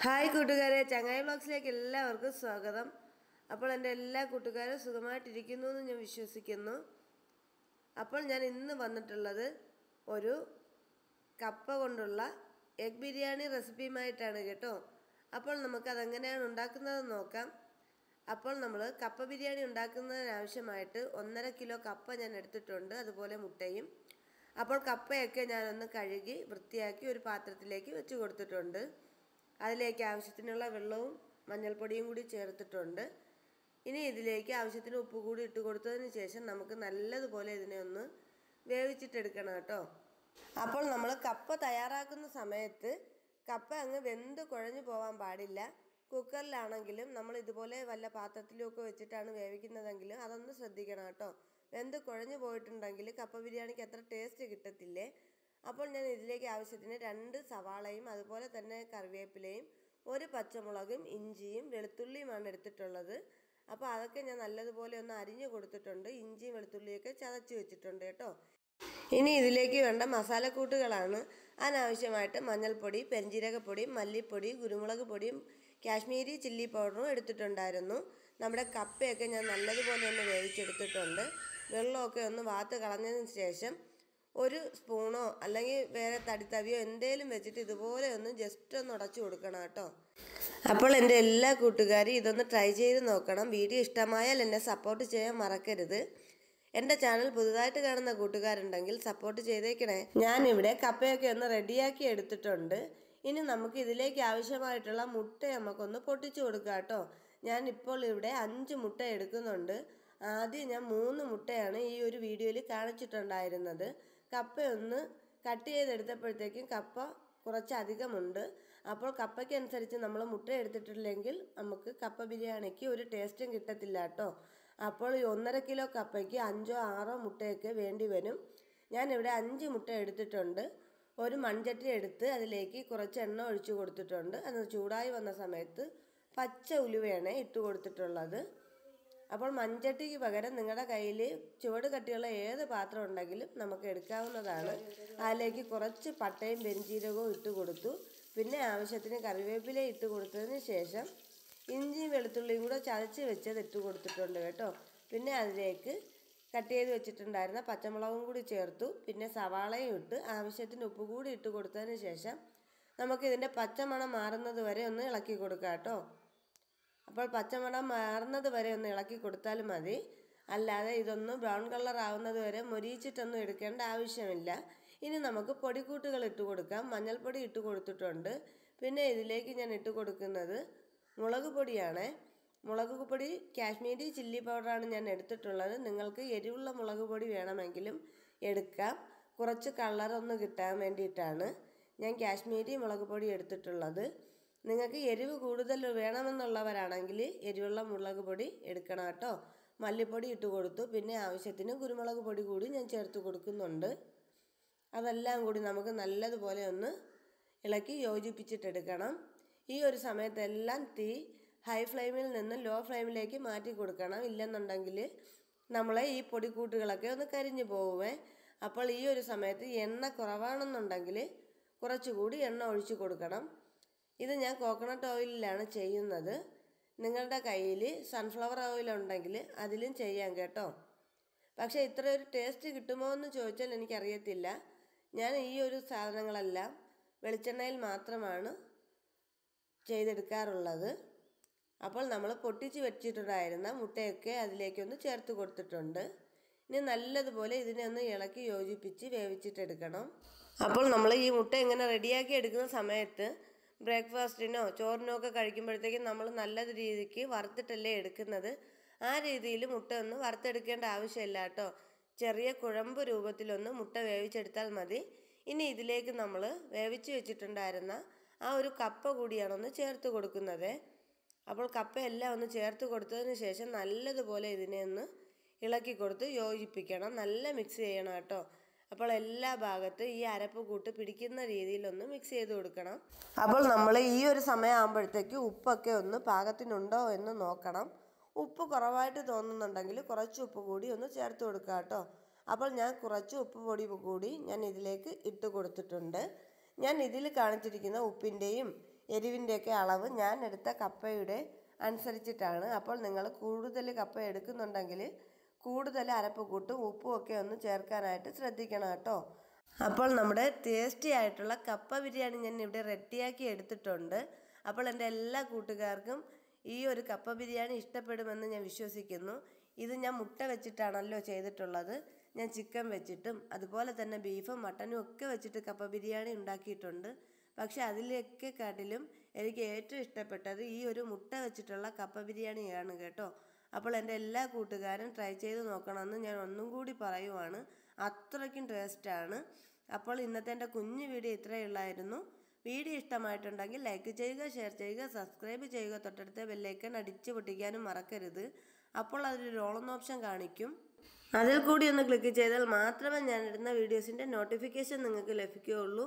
Hi കൂട്ടുകാരെ, ചങ്ങായി വ്ളോഗ്സിലേക്ക് എല്ലാവർക്കും സ്വാഗതം. അപ്പോൾ എൻ്റെ എല്ലാ കൂട്ടുകാരും സുഖമായിട്ടിരിക്കുന്നു എന്ന് ഞാൻ വിശ്വസിക്കുന്നു. അപ്പോൾ ഞാൻ ഇന്ന് വന്നിട്ടുള്ളത് ഒരു കപ്പ കൊണ്ടുള്ള എഗ് ബിരിയാണി റെസിപ്പിയുമായിട്ടാണ് കേട്ടോ. അപ്പോൾ നമുക്കതെങ്ങനെയാണ് ഉണ്ടാക്കുന്നതെന്ന് നോക്കാം. അപ്പോൾ നമ്മൾ കപ്പ ബിരിയാണി ഉണ്ടാക്കുന്നതിനാവശ്യമായിട്ട് 1.5 കിലോ കപ്പ ഞാൻ എടുത്തിട്ടുണ്ട്, അതുപോലെ മുട്ടയും. അപ്പോൾ കപ്പയൊക്കെ ഞാനൊന്ന് കഴുകി വൃത്തിയാക്കി ഒരു പാത്രത്തിലേക്ക് വെച്ച് കൊടുത്തിട്ടുണ്ട്. അതിലേക്ക് ആവശ്യത്തിനുള്ള വെള്ളവും മഞ്ഞൾപ്പൊടിയും കൂടി ചേർത്തിട്ടുണ്ട്. ഇനി ഇതിലേക്ക് ആവശ്യത്തിന് ഉപ്പ് കൂടി ഇട്ട് കൊടുത്തതിന് ശേഷം നമുക്ക് നല്ലതുപോലെ ഇതിനെ ഒന്ന് വേവിച്ചിട്ടെടുക്കണം കേട്ടോ. അപ്പോൾ നമ്മൾ കപ്പ തയ്യാറാക്കുന്ന സമയത്ത് കപ്പ അങ്ങ് വെന്ത് കുഴഞ്ഞു പോകാൻ പാടില്ല. കുക്കറിലാണെങ്കിലും നമ്മൾ ഇതുപോലെ വല്ല പാത്രത്തിലുമൊക്കെ വെച്ചിട്ടാണ് വേവിക്കുന്നതെങ്കിലും അതൊന്ന് ശ്രദ്ധിക്കണം കേട്ടോ. വെന്ത് കുഴഞ്ഞു പോയിട്ടുണ്ടെങ്കിൽ കപ്പ ബിരിയാണിക്ക് അത്ര ടേസ്റ്റ് കിട്ടത്തില്ലേ. അപ്പോൾ ഞാൻ ഇതിലേക്ക് ആവശ്യത്തിന് 2 സവാളയും അതുപോലെ തന്നെ കറിവേപ്പിലയും 1 പച്ചമുളകും ഇഞ്ചിയും വെളുത്തുള്ളിയുമാണ് എടുത്തിട്ടുള്ളത്. അപ്പോൾ അതൊക്കെ ഞാൻ നല്ലതുപോലെ ഒന്ന് അരിഞ്ഞു കൊടുത്തിട്ടുണ്ട്. ഇഞ്ചിയും വെളുത്തുള്ളിയൊക്കെ ചതച്ച് വെച്ചിട്ടുണ്ട് കേട്ടോ. ഇനി ഇതിലേക്ക് വേണ്ട മസാലക്കൂട്ടുകളാണ്. അതിനാവശ്യമായിട്ട് മഞ്ഞൾപ്പൊടി, പെരിഞ്ജീരകപ്പൊടി, മല്ലിപ്പൊടി, കുരുമുളക് പൊടിയും കാശ്മീരി ചില്ലി പൗഡറും എടുത്തിട്ടുണ്ടായിരുന്നു. നമ്മുടെ കപ്പയൊക്കെ ഞാൻ നല്ലതുപോലെ ഒന്ന് വേവിച്ചെടുത്തിട്ടുണ്ട്. വെള്ളമൊക്കെ ഒന്ന് വാത്ത് കളഞ്ഞതിന് ശേഷം 1 സ്പൂണോ അല്ലെങ്കിൽ വേറെ തടിത്തവിയോ എന്തെങ്കിലും വെച്ചിട്ട് ഇതുപോലെ ഒന്ന് ജസ്റ്റ് ഒന്ന് ഉടച്ചു കൊടുക്കണം കേട്ടോ. അപ്പോൾ എൻ്റെ എല്ലാ കൂട്ടുകാരും ഇതൊന്ന് ട്രൈ ചെയ്ത് നോക്കണം. വീഡിയോ ഇഷ്ടമായാൽ എന്നെ സപ്പോർട്ട് ചെയ്യാൻ മറക്കരുത്. എൻ്റെ ചാനൽ പുതുതായിട്ട് കാണുന്ന കൂട്ടുകാരുണ്ടെങ്കിൽ സപ്പോർട്ട് ചെയ്തേക്കണേ. ഞാനിവിടെ കപ്പയൊക്കെ ഒന്ന് റെഡിയാക്കി എടുത്തിട്ടുണ്ട്. ഇനി നമുക്ക് ഇതിലേക്ക് ആവശ്യമായിട്ടുള്ള മുട്ട നമുക്കൊന്ന് പൊട്ടിച്ചു കൊടുക്കാം കേട്ടോ. ഞാനിപ്പോൾ ഇവിടെ 5 മുട്ട എടുക്കുന്നുണ്ട്. ആദ്യം ഞാൻ 3 മുട്ടയാണ് ഈ ഒരു വീഡിയോയിൽ കാണിച്ചിട്ടുണ്ടായിരുന്നത്. കപ്പയൊന്ന് കട്ട് ചെയ്തെടുത്തപ്പോഴത്തേക്കും കപ്പ കുറച്ചധികമുണ്ട്. അപ്പോൾ കപ്പയ്ക്ക് അനുസരിച്ച് നമ്മൾ മുട്ട എടുത്തിട്ടില്ലെങ്കിൽ നമുക്ക് കപ്പ ബിരിയാണിക്ക് ഒരു ടേസ്റ്റും കിട്ടത്തില്ല കേട്ടോ. അപ്പോൾ ഈ 1.5 കിലോ കപ്പയ്ക്ക് 5ഓ 6ഓ മുട്ടയൊക്കെ വേണ്ടി വരും. ഞാനിവിടെ 5 മുട്ട എടുത്തിട്ടുണ്ട്. ഒരു മൺചട്ടി എടുത്ത് അതിലേക്ക് കുറച്ച് എണ്ണ ഒഴിച്ചു കൊടുത്തിട്ടുണ്ട്. അത് ചൂടായി വന്ന സമയത്ത് പച്ച ഉലുവയാണ് ഇട്ട് കൊടുത്തിട്ടുള്ളത്. അപ്പോൾ മൺചട്ടിക്ക് പകരം നിങ്ങളുടെ കയ്യിൽ ചുവട് കട്ടിയുള്ള ഏത് പാത്രം ഉണ്ടെങ്കിലും നമുക്ക് എടുക്കാവുന്നതാണ്. അതിലേക്ക് കുറച്ച് പട്ടയും പെരിഞ്ജീരകവും ഇട്ട് കൊടുത്തു. പിന്നെ ആവശ്യത്തിന് കറിവേപ്പില ഇട്ട് കൊടുത്തതിന് ശേഷം ഇഞ്ചിയും വെളുത്തുള്ളിയും കൂടെ ചതച്ച് വെച്ചത് ഇട്ട് കൊടുത്തിട്ടുണ്ട് കേട്ടോ. പിന്നെ അതിലേക്ക് കട്ട് ചെയ്ത് വെച്ചിട്ടുണ്ടായിരുന്ന പച്ചമുളകും കൂടി ചേർത്തു. പിന്നെ സവാളയും ഇട്ട് ആവശ്യത്തിന് ഉപ്പ് കൂടി ഇട്ട് കൊടുത്തതിന് ശേഷം നമുക്കിതിൻ്റെ പച്ചമണം മാറുന്നത് വരെ ഒന്ന് ഇളക്കി കൊടുക്കാം കേട്ടോ. അപ്പോൾ പച്ചമണം മാറുന്നത് വരെ ഒന്ന് ഇളക്കി കൊടുത്താലും മതി. അല്ലാതെ ഇതൊന്ന് ബ്രൗൺ കളർ ആവുന്നത് വരെ മൊരിയിച്ചിട്ടൊന്നും എടുക്കേണ്ട ആവശ്യമില്ല. ഇനി നമുക്ക് പൊടിക്കൂട്ടുകൾ ഇട്ട് കൊടുക്കാം. മഞ്ഞൾപ്പൊടി ഇട്ട് കൊടുത്തിട്ടുണ്ട്. പിന്നെ ഇതിലേക്ക് ഞാൻ ഇട്ട് കൊടുക്കുന്നത് മുളക് പൊടിയാണ്. മുളക് പൊടി കാശ്മീരി ചില്ലി പൗഡറാണ് ഞാൻ എടുത്തിട്ടുള്ളത്. നിങ്ങൾക്ക് എരിവുള്ള മുളക് പൊടി വേണമെങ്കിലും എടുക്കാം. കുറച്ച് കളറൊന്ന് കിട്ടാൻ വേണ്ടിയിട്ടാണ് ഞാൻ കാശ്മീരി മുളക് പൊടി എടുത്തിട്ടുള്ളത്. നിങ്ങൾക്ക് എരിവ് കൂടുതൽ വേണമെന്നുള്ളവരാണെങ്കിൽ എരിവുള്ള മുളക് പൊടി എടുക്കണം കേട്ടോ. മല്ലിപ്പൊടി ഇട്ട് കൊടുത്തു. പിന്നെ ആവശ്യത്തിന് കുരുമുളക് പൊടി കൂടി ഞാൻ ചേർത്ത് കൊടുക്കുന്നുണ്ട്. അതെല്ലാം കൂടി നമുക്ക് നല്ലതുപോലെ ഒന്ന് ഇളക്കി യോജിപ്പിച്ചിട്ടെടുക്കണം. ഈ ഒരു സമയത്തെല്ലാം തീ ഹൈ ഫ്ലെയിമിൽ നിന്ന് ലോ ഫ്ലെയിമിലേക്ക് മാറ്റി കൊടുക്കണം. ഇല്ലെന്നുണ്ടെങ്കിൽ നമ്മളെ ഈ പൊടിക്കൂട്ടുകളൊക്കെ ഒന്ന് കരിഞ്ഞു പോവുമേ. അപ്പോൾ ഈ ഒരു സമയത്ത് എണ്ണ കുറവാണെന്നുണ്ടെങ്കിൽ കുറച്ചുകൂടി എണ്ണ ഒഴിച്ച് കൊടുക്കണം. ഇത് ഞാൻ കോക്കനട്ട് ഓയിലിലാണ് ചെയ്യുന്നത്. നിങ്ങളുടെ കയ്യിൽ സൺഫ്ലവർ ഓയിൽ ഉണ്ടെങ്കിൽ അതിലും ചെയ്യാം കേട്ടോ. പക്ഷേ ഇത്ര ഒരു ടേസ്റ്റ് കിട്ടുമോ എന്ന് ചോദിച്ചാൽ എനിക്കറിയത്തില്ല. ഞാൻ ഈ ഒരു സാധനങ്ങളെല്ലാം വെളിച്ചെണ്ണയിൽ മാത്രമാണ് ചെയ്തെടുക്കാറുള്ളത്. അപ്പോൾ നമ്മൾ പൊട്ടിച്ച് വെച്ചിട്ടുണ്ടായിരുന്ന മുട്ടയൊക്കെ അതിലേക്കൊന്ന് ചേർത്ത് കൊടുത്തിട്ടുണ്ട്. ഇനി നല്ലതുപോലെ ഇതിനെ ഒന്ന് ഇളക്കി യോജിപ്പിച്ച് വേവിച്ചിട്ടെടുക്കണം. അപ്പോൾ നമ്മൾ ഈ മുട്ട ഇങ്ങനെ റെഡിയാക്കി എടുക്കുന്ന സമയത്ത് ബ്രേക്ക്ഫാസ്റ്റിനോ ചോറിനോ ഒക്കെ കഴിക്കുമ്പോഴത്തേക്കും നമ്മൾ നല്ല രീതിക്ക് വറുത്തിട്ടല്ലേ എടുക്കുന്നത്. ആ രീതിയിൽ മുട്ട ഒന്ന് വറുത്തെടുക്കേണ്ട ആവശ്യമില്ല കേട്ടോ. ചെറിയ കുഴമ്പ് രൂപത്തിലൊന്ന് മുട്ട വേവിച്ചെടുത്താൽ മതി. ഇനി ഇതിലേക്ക് നമ്മൾ വേവിച്ച് വെച്ചിട്ടുണ്ടായിരുന്ന ആ ഒരു കപ്പ കൂടിയാണ് ഒന്ന് ചേർത്ത് കൊടുക്കുന്നത്. അപ്പോൾ കപ്പയെല്ലാം ഒന്ന് ചേർത്ത് കൊടുത്തതിന് ശേഷം നല്ലതുപോലെ ഇതിനെ ഒന്ന് ഇളക്കി കൊടുത്ത് യോജിപ്പിക്കണം. നല്ല മിക്സ് ചെയ്യണം കേട്ടോ. അപ്പോൾ എല്ലാ ഭാഗത്തും ഈ അരപ്പ് കൂട്ട് പിടിക്കുന്ന രീതിയിലൊന്ന് മിക്സ് ചെയ്ത് കൊടുക്കണം. അപ്പോൾ നമ്മൾ ഈ ഒരു സമയമാകുമ്പോഴത്തേക്ക് ഉപ്പൊക്കെ ഒന്ന് പാകത്തിനുണ്ടോ എന്ന് നോക്കണം. ഉപ്പ് കുറവായിട്ട് തോന്നുന്നുണ്ടെങ്കിൽ കുറച്ച് ഉപ്പ് കൂടി ഒന്ന് ചേർത്ത് കൊടുക്കുക കേട്ടോ. അപ്പോൾ ഞാൻ കുറച്ച് ഉപ്പ് പൊടി കൂടി ഞാൻ ഇതിലേക്ക് ഇട്ട് കൊടുത്തിട്ടുണ്ട്. ഞാൻ ഇതിൽ കാണിച്ചിരിക്കുന്ന ഉപ്പിൻ്റെയും എരിവിൻ്റെയൊക്കെ അളവ് ഞാൻ എടുത്ത കപ്പയുടെ അനുസരിച്ചിട്ടാണ്. അപ്പോൾ നിങ്ങൾ കൂടുതൽ കപ്പ എടുക്കുന്നുണ്ടെങ്കിൽ കൂടുതൽ അരപ്പ് കൂട്ടും ഉപ്പും ഒക്കെ ഒന്ന് ചേർക്കാനായിട്ട് ശ്രദ്ധിക്കണം കേട്ടോ. അപ്പോൾ നമ്മുടെ ടേസ്റ്റി ആയിട്ടുള്ള കപ്പ ബിരിയാണി ഞാൻ ഇവിടെ റെഡിയാക്കി എടുത്തിട്ടുണ്ട്. അപ്പോൾ എൻ്റെ എല്ലാ കൂട്ടുകാർക്കും ഈ ഒരു കപ്പ ബിരിയാണി ഇഷ്ടപ്പെടുമെന്ന് ഞാൻ വിശ്വസിക്കുന്നു. ഇത് ഞാൻ മുട്ട വെച്ചിട്ടാണല്ലോ ചെയ്തിട്ടുള്ളത്. ഞാൻ ചിക്കൻ വെച്ചിട്ടും അതുപോലെ തന്നെ ബീഫും മട്ടനും ഒക്കെ വെച്ചിട്ട് കപ്പ ബിരിയാണി ഉണ്ടാക്കിയിട്ടുണ്ട്. പക്ഷെ അതിലൊക്കെ കാട്ടിലും എനിക്ക് ഏറ്റവും ഇഷ്ടപ്പെട്ടത് ഈ ഒരു മുട്ട വെച്ചിട്ടുള്ള കപ്പ ബിരിയാണിയാണ് കേട്ടോ. അപ്പോൾ എൻ്റെ എല്ലാ കൂട്ടുകാരും ട്രൈ ചെയ്ത് നോക്കണമെന്ന് ഞാൻ ഒന്നും കൂടി പറയുവാണ്. അത്രയ്ക്കും ടേസ്റ്റാണ്. അപ്പോൾ ഇന്നത്തെ എൻ്റെ കുഞ്ഞു വീഡിയോ ഇത്രയേ ഉള്ളായിരുന്നു. വീഡിയോ ഇഷ്ടമായിട്ടുണ്ടെങ്കിൽ ലൈക്ക് ചെയ്യുക, ഷെയർ ചെയ്യുക, സബ്സ്ക്രൈബ് ചെയ്യുക, തൊട്ടടുത്ത ബെല്ലൈക്കൺ അടിച്ചു പൊട്ടിക്കാനും മറക്കരുത്. അപ്പോൾ അതിലൊരു ഓൾ എന്ന ഓപ്ഷൻ കാണിക്കും. അതിൽ കൂടി ഒന്ന് ക്ലിക്ക് ചെയ്താൽ മാത്രമേ ഞാൻ ഇടുന്ന വീഡിയോസിൻ്റെ നോട്ടിഫിക്കേഷൻ നിങ്ങൾക്ക് ലഭിക്കുകയുള്ളൂ.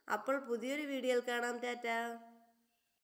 അപ്പോൾ പുതിയൊരു വീഡിയോയിൽ കാണാം. ടാറ്റാ.